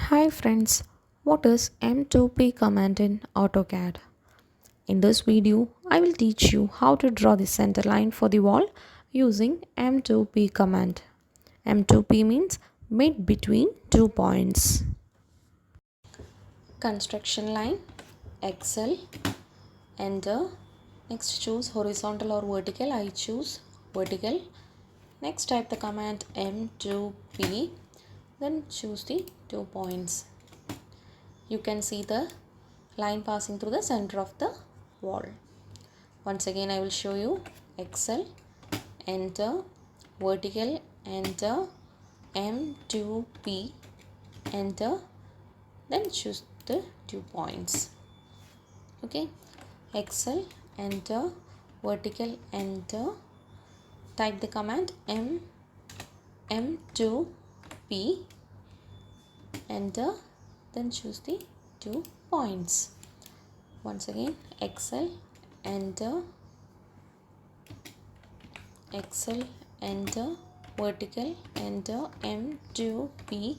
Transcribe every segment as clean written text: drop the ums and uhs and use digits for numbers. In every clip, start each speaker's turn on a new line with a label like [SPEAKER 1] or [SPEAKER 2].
[SPEAKER 1] Hi friends, what is M2P command in Autocad? In this video, I will teach you how to draw the center line for the wall using M2P command. M2P means mid between 2 points. Construction line, Excel, enter. Next choose horizontal or vertical. I choose vertical. Next type the command M2P. Then choose the 2 points. You can see the line passing through the center of the wall. Once again I will show you. Excel, enter, vertical, enter, M2P, enter, then choose the 2 points. Okay, Excel, enter, vertical, enter, type the command M2P, enter, then choose the 2 points. Once again, Excel, enter, vertical, enter, M2P,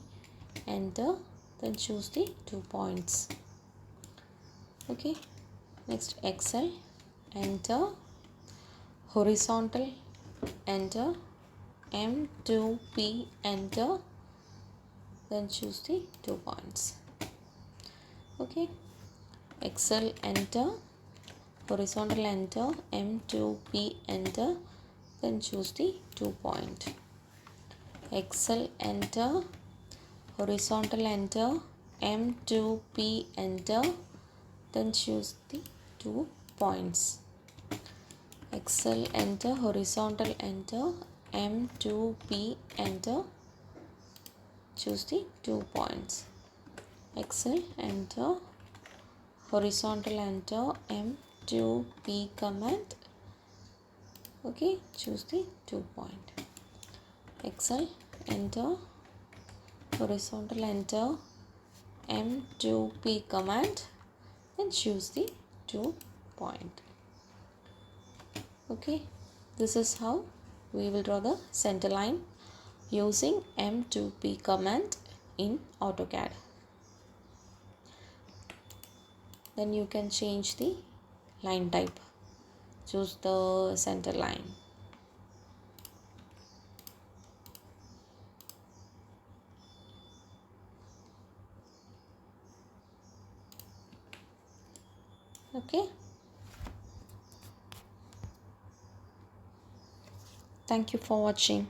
[SPEAKER 1] enter, then choose the 2 points. Okay, next Excel, enter, horizontal, enter, M2P, enter, then choose the 2 points. Okay, Excel, enter, horizontal, enter, M2P, enter, then choose the 2 point. Excel, enter, horizontal, enter, M2P, enter, then choose the 2 points. Excel, enter, horizontal, enter, M2P, enter, choose the 2 points. Excel, enter, horizontal, enter, M2P command. Okay, choose the 2 point. Excel, enter, horizontal, enter, M2P command, and choose the 2 point. Okay, this is how we will draw the center line using M2P command in Autocad. Then you can change the line type. Choose the center line. Okay. Thank you for watching.